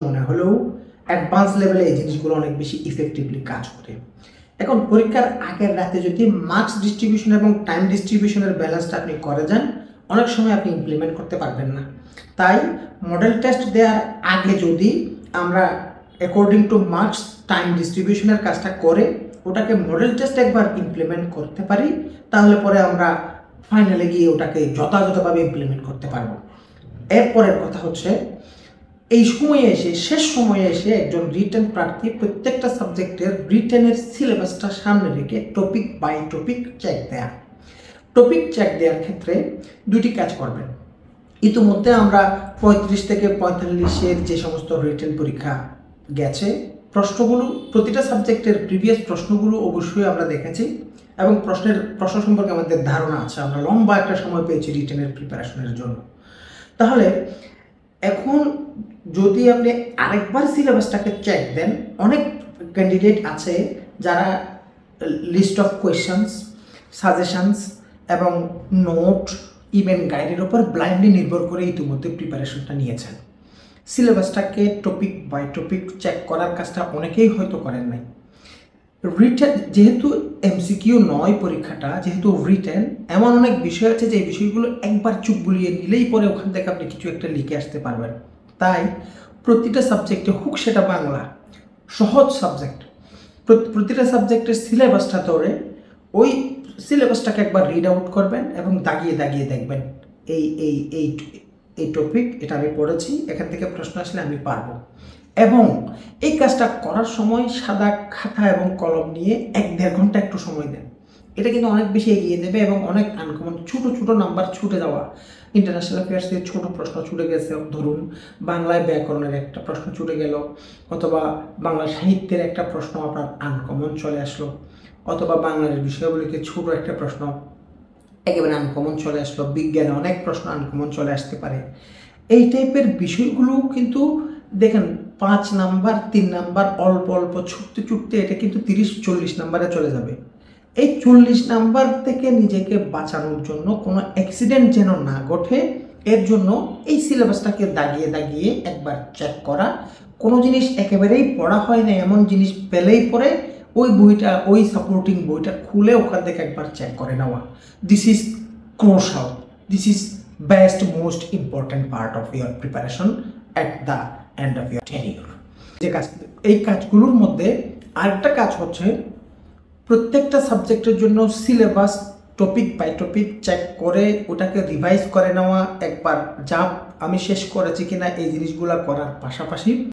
মনে হলেও অ্যাডভান্স লেভেলে এই জিনিসগুলো অনেক বেশি ইফেক্টিভলি কাজ করে। এখন পরীক্ষার আগের রাতে যদি মার্কস ডিস্ট্রিবিউশন এবং টাইম ডিস্ট্রিবিউশনের ব্যালেন্সটা আপনি করে যান, অনেক সময় আপনি ইমপ্লিমেন্ট করতে পারবেন না। তাই মডেল টেস্ট দেওয়ার আগে যদি আমরা অ্যাকর্ডিং টু মার্কস টাইম ডিস্ট্রিবিউশনের কাজটা করে ওটাকে মডেল টেস্ট একবার ইমপ্লিমেন্ট করতে পারি, তাহলে পরে আমরা ফাইনালে গিয়ে ওটাকে যথাযথভাবে ইমপ্লিমেন্ট করতে পারবো। এরপরের কথা হচ্ছে, এই সময়ে এসে শেষ সময়ে এসে একজন রিটেন প্রার্থী প্রত্যেকটা সাবজেক্টের রিটেনের সিলেবাসটা সামনে রেখে টপিক বাই টপিক চেক দেয়া। টপিক চেক দেওয়ার ক্ষেত্রে দুটি কাজ করবেন। ইতিমধ্যে আমরা 35 থেকে 45-এর যে সমস্ত রিটেন পরীক্ষা গেছে, প্রশ্নগুলো প্রতিটা সাবজেক্টের প্রিভিয়াস প্রশ্নগুলো অবশ্যই আমরা দেখেছি এবং প্রশ্ন সম্পর্কে আমাদের ধারণা আছে। আমরা লম্বা একটা সময় পেয়েছি রিটেনের প্রিপারেশনের জন্য। তাহলে এখন যদি আপনি আরেকবার সিলেবাসটাকে চেক দেন, অনেক ক্যান্ডিডেট আছে যারা লিস্ট অফ কোয়েশ্চেন্স, সাজেশনস এবং নোট, ইভেন্ট গাইডের ওপর ব্লাইন্ডলি নির্ভর করে ইতিমধ্যে প্রিপারেশনটা নিয়েছেন। সিলেবাসটাকে টপিক বাই টপিক চেক করার কাজটা অনেকেই হয়তো করেন নাই। রিটেন যেহেতু এমসিকিউ নয় পরীক্ষাটা, যেহেতু রিটেন, এমন অনেক বিষয় আছে যে এই বিষয়গুলো একবার চুপ বুলিয়ে নিলেই পরে ওখান থেকে আপনি কিছু একটা লিখে আসতে পারবেন। তাই প্রতিটা সাবজেক্টে হোক সেটা বাংলা, সহজ সাবজেক্ট, প্রতিটা সাবজেক্টের সিলেবাসটা ধরে ওই সিলেবাসটাকে একবার রিড আউট করবেন এবং দাগিয়ে দাগিয়ে দেখবেন এই এই এই এই টপিক এটা আমি পড়েছি, এখান থেকে প্রশ্ন আসলে আমি পারবো। এবং এই কাজটা করার সময় সাদা খাতা এবং কলম নিয়ে 1-1.5 ঘন্টা একটু সময় দেন। এটা কিন্তু অনেক বেশি এগিয়ে দেবে এবং অনেক আনকমন ছোটো ছোটো নাম্বার ছুটে যাওয়া, ইন্টারন্যাশনাল অ্যাফেয়ার্সের ছোটো প্রশ্ন ছুটে গেছে, ধরুন বাংলায় ব্যাকরণের একটা প্রশ্ন ছুটে গেল, অথবা বাংলা সাহিত্যের একটা প্রশ্ন আপনার আনকমন চলে আসলো, অথবা বাংলার বিষয়গুলিকে ছোটো একটা প্রশ্ন একেবারে আনকমন চলে আসলো, বিজ্ঞানে অনেক প্রশ্ন আনকমন চলে আসতে পারে। এই টাইপের বিষয়গুলো কিন্তু দেখেন 5 নাম্বার 3 নাম্বার অল্প অল্প ছুটতে ছুটতে এটা কিন্তু 30-40 নাম্বারে চলে যাবে। এই 40 নাম্বার থেকে নিজেকে বাঁচানোর জন্য কোনো অ্যাক্সিডেন্ট যেন না ঘটে, এর জন্য এই সিলেবাসটাকে দাগিয়ে দাগিয়ে একবার চেক করা। কোনো জিনিস একেবারেই পড়া হয় না এমন জিনিস পেলেই পরে ওই বইটা, ওই সাপোর্টিং বইটা খুলে ওখান থেকে একবার চেক করে নেওয়া। This is crucial, this is best most important part of your preparation at the end of your tenure. যে কাজ, এই কাজগুলোর মধ্যে আরেকটা কাজ হচ্ছে প্রত্যেকটা সাবজেক্টের জন্য syllabus topic by topic check করে ওটাকে রিভাইজ করে নেওয়া, একবার যা আমি শেষ করেছি কিনা এই জিনিসগুলো করার পাশাপাশি